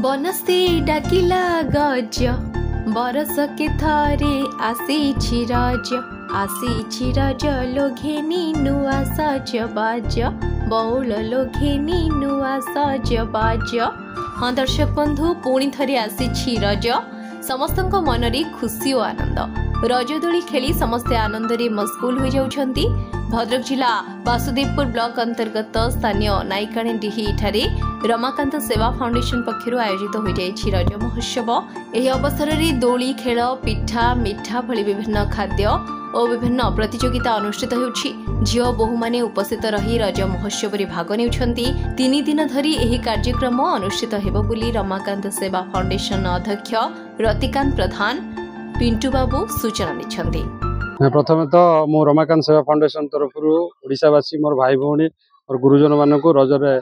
बनस्ती डाकिला गज बरस के थरे आसी रज लोघेनी नुआ सजबाज बौल लोघेनी नुआ सजबाज। हाँ दर्शक बंधु पुणी थरे आसी रज समस्त मनरे खुशी और आनंद रजदोली खेली समस्ते आनंदरे मशगुल हो जाउछंती। भद्रक जिला वासुदेवपुर ब्लॉक अंतर्गत स्थानीय नायकाणी डिही ठारे रमाकांत सेवा फाउंडेशन पक्षर आयोजित हो जाइछि रज महोत्सव। एही अवसर में दोली खेल पिठा मिठा भली विभिन्न खाद्य और विभिन्न प्रतियोगिता अनुष्ठित होउछि। झियो बहु माने उपस्थित रही रज महोत्सव में भाग नेउछंती। 3 दिन धरी एही कार्यक्रम अनुष्ठित हेबो बोली रमाकांत सेवा फाउंडेशन अध्यक्ष रतिकांत प्रधान पिंटू बाबू सूचना दैछंती। प्रथम तो मु रमाकांत सेवा फाउंडेशन तरफ ओडिशावासी मोर भाई भौणी और गुरुजन मान को रजरे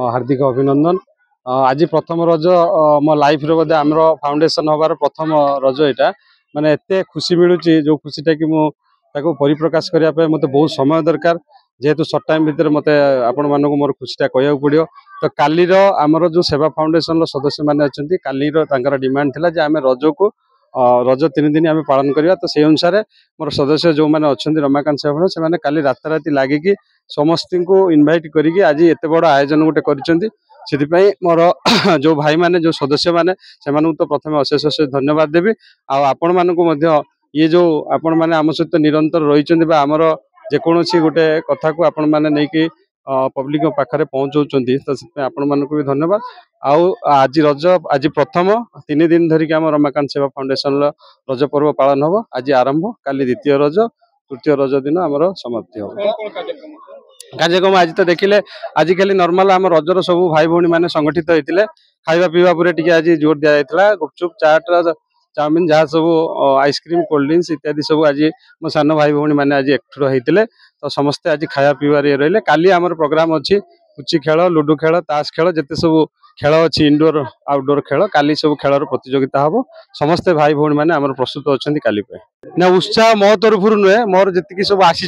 हार्दिक अभिनंदन। आज प्रथम रज मो लाइफ रे बोधे आमर फाउंडेशन हबार प्रथम रज यहाँ माने एते खुशी मिलूची जो खुशीटा कि मुझे परिप्रकाश करने मत बहुत समय दरकार जेहेतु सर्ट टाइम भितर मत आपण मानक मोर खुशीटा कहया पड़ो। तो कालीर आमर जो सेवा फाउंडेशन सदस्य मैंने अच्छा कालीर डिमांड थिला जे आम रज को रज 3 दिन आम पालन करवा। तो से अनुसार मोर सदस्य जो मैंने अच्छा रमाकांत सेवा से काली राताराति लगिकी समस्त को इनभाइट करी आज एत बड़ आयोजन गोटे कर मोर जो भाई माने जो सदस्य माने से तो प्रथम अशेष अशेष धन्यवाद देवी। आपण मानू ये जो आपण मैंने आम सहित निरंतर रही आमर जेकोसी गोटे कथा को आपण मैंने नहीं कि पब्लिक पाखे पहुँचाऊँच तो आपण मानक भी धन्यवाद। आज रज आज प्रथम 3 दिन धरिकी आम रमाकांत सेवा फाउंडेशन रज पर्व पालन हम। आज आरंभ काली द्वितीय रज तृतीय रज दिन आमर समाप्ति हम। कार्यक्रम आज तो देखिले आज खाली नॉर्मल आम रजर सब भाई भौणी मैंने संगठित होते खाଇବା ପିଇବା पर टी आज जोर दिया जाता गुपचुप चाट चाउमिन जहाँ सब आइसक्रीम कोल्ड ड्रिंक्स इत्यादि सब आज मो सान भाई भौणी मैंने आज एकठुर होते तो समस्ते आज खाया पीबार रही। काली आमर प्रोग्राम अच्छी पुची खेल लुडु खेल ताश खेल जिते सब खेल अच्छी इनडोर आउटडोर खेल काली सब खेलर प्रतियोगिता हम। समस्ते भाई भौणी मैंने आमर प्रस्तुत अच्छा काली ना उत्साह मो तरफ नुहे मोर जी सब आसी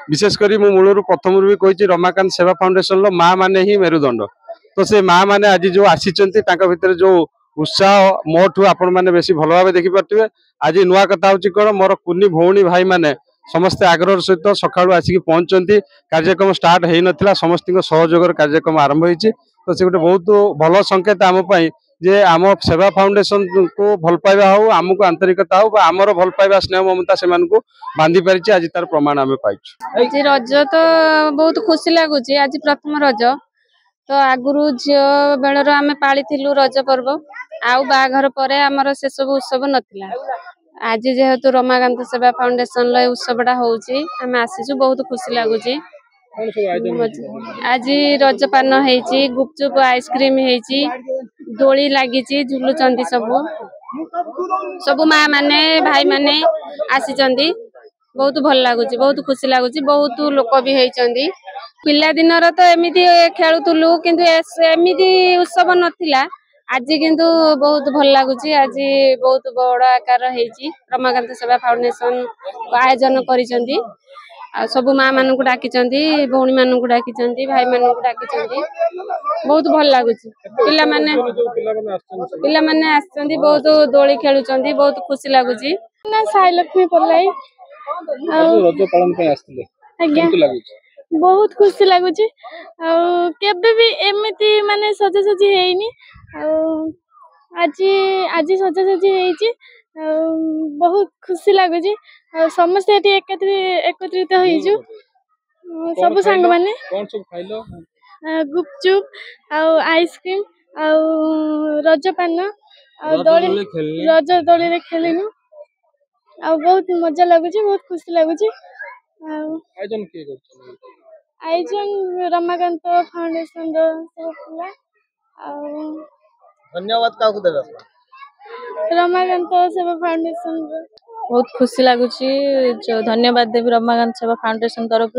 विशेषकर मु मूलर प्रथम भी कही रमाकांत सेवा फाउंडेशन माँ मैंने ही मेरुदंड। तो से माँ मैंने आज जो आसी भितर जो उत्साह मोठू आपण मैंने बेसी भल भाव देखिपे। आज नुआ कथा हूँ कौन मोर कुनी भौणी भाई मैंने समस्ते आग्रह सहित सका आसिक पहुंचती कार्यक्रम स्टार्ट हो नाला समस्त सहयोग कार्यक्रम आरंभ होती। तो से गोटे बहुत भल संकेत आमपाई जे आम सेवा फाउंडेशन को भल पाइबा हो आमको आंतरिकता हो आमर भल पाइबा स्नेह ममता से बांधि पारी आज तार प्रमाण आम पाई। आज रज तो बहुत खुशी लगुच आज प्रथम रज तो आगुरु झील बेलर आम पाली रज पर्व आउ बाघर पर आमर से सब उत्सव नथिला। आज जेहेतु रमाकांत सेवा फाउंडेशन उत्सवटा होउची आम आसीचु बहुत खुशी लगुच। आज रजपान होइची गुपचुप आइसक्रीम होइची दोली लागिची झुलुचंदी सब माँ माने भाई माने आसीचंदी बहुत भल लगुच बहुत खुशी लगुच। बहुत लोक भी होइचंदी पिला दिनर तो एमिति खेलुतलु किंतु एमिति उत्सव नथिला आज किंतु बहुत भल लगुच। आज बहुत बड़ आकार होइची रमाकांत सेवा फाउंडेशन आयोजन करिसंदी सब माँ मानू डाकिचंदी भौणी मानू डाकिचंदी भाई मानू डाकिचंदी बहुत भल लगुच। पिला माने आछंदी बहुत दोली खेलुचंदी बहुत खुशी लगुच। ना साईलक्ष्मी पल्लाई रज पालन पे आस्थिले केमति लागुच बहुत खुशी लगुच। केबे भी एमिति माने सजासजी हेइनी आज आज सजासजी हेइची बहुत खुशी लगुच। समस्त एटी एकत्रित होइजु सब सांग माने कोन सब खाइलो गुपचुप आइसक्रीम रजपान रज दोली रे खेलिनु बहुत मजा लगुच बहुत खुशी लगुच। आयोजन के करछन आयोजन रमाकांत फाउंडेशन धन्यवाद काकू देबा रमाकांत सेवा फाउंडेशन बहुत खुशी लगुच। जो धन्यवाद देवी रमाकांत सेवा फाउंडेशन तरफ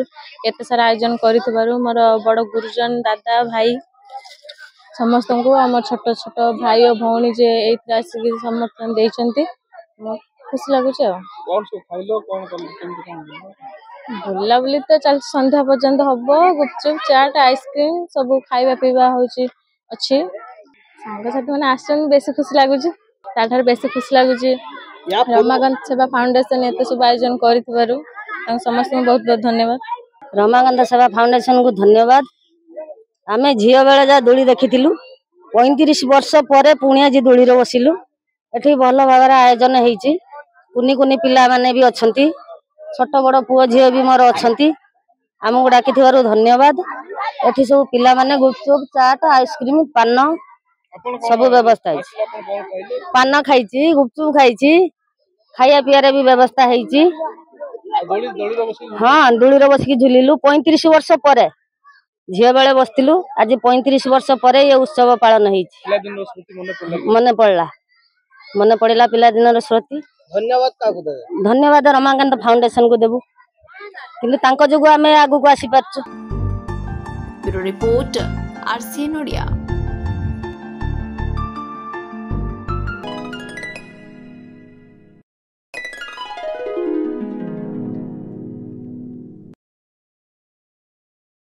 एत सारा आयोजन करितबारु मोर बड़ गुरुजन दादा भाई समस्त को आम छोट छोट भाई और भौणी जे एत आसिक समर्थन देइचंती खुशी लगुच। बुला बुली तो चल संध्या पर्यंत हम गुपचुप चाट आइसक्रीम सब खाଇବା ପିଇବା होची अच्छी ସାଙ୍ଗସାଥି ମାନେ ଆସିଛନ୍ତି ବେଶୀ ଖୁସି ଲାଗୁଛି ତାଠାରୁ ବେଶୀ ଖୁସି ଲାଗୁଛି ରମାକାନ୍ତ ସେବା ଫାଉଣ୍ଡେସନ ଏତେ ସବୁ ଆୟୋଜନ କରିଥିବାରୁ ତାଙ୍କୁ ସମସ୍ତଙ୍କୁ ବହୁତ ବହୁତ ଧନ୍ୟବାଦ। ରମାକାନ୍ତ ସେବା ଫାଉଣ୍ଡେସନ କୁ ଧନ୍ୟବାଦ। ଆମେ ଝିଅ ବେଳେ ଯା ଦୋଳି ଦେଖିଥିଲୁ 35 ବର୍ଷ ପରେ ପୁଣି ଆଜି ଦୋଳିରେ ବସିଲୁ। ଏଠି ଭଲ ଭାବରେ ଆୟୋଜନ ହେଇଛି। କୁନି କୁନି ପିଲାମାନେ ବି ଅଛନ୍ତି, ଛୋଟ ବଡ଼ ପୁଅ ଝିଅ ବି ମୋର ଅଛନ୍ତି। ଆମକୁ ଡାକିଥିବାରୁ ଧନ୍ୟବାଦ। ଏଠି ସବୁ ପିଲାମାନେ ଗୁପଚୁପ ଚାଟ ଆଇସ୍କ୍ରିମ ପାନ ସବୁ ବ୍ୟବସ୍ଥା ହେଇଛି। ପାନ ଖାଇଛି, ଗୁପଚୁପ ଖାଇଛି, ଖାଇବା ପିଇବାରେ ବି ବ୍ୟବସ୍ଥା ହେଇଛି। ହଁ ଦୋଳିରେ ବସିକି ଝୁଲିଲୁ 35 ବର୍ଷ ପରେ। ଝିଅ ବେଳେ ବସିଥିଲୁ, ଆଜି 35 ବର୍ଷ ପରେ ଏ ଉତ୍ସବ ପାଳନ ହେଇଛି। ମନେ ପଡିଲା ପିଲାଦିନର ସ୍ମୃତି। ଧନ୍ୟବାଦ ରମାକାନ୍ତ ଫାଉଣ୍ଡେସନ କୁ ଦେବୁ, କିନ୍ତୁ ତାଙ୍କ ଯୋଗୁଁ ଆମେ ଆଗକୁ ଆସିପାରୁଛୁ। Bureau report RCN Odia.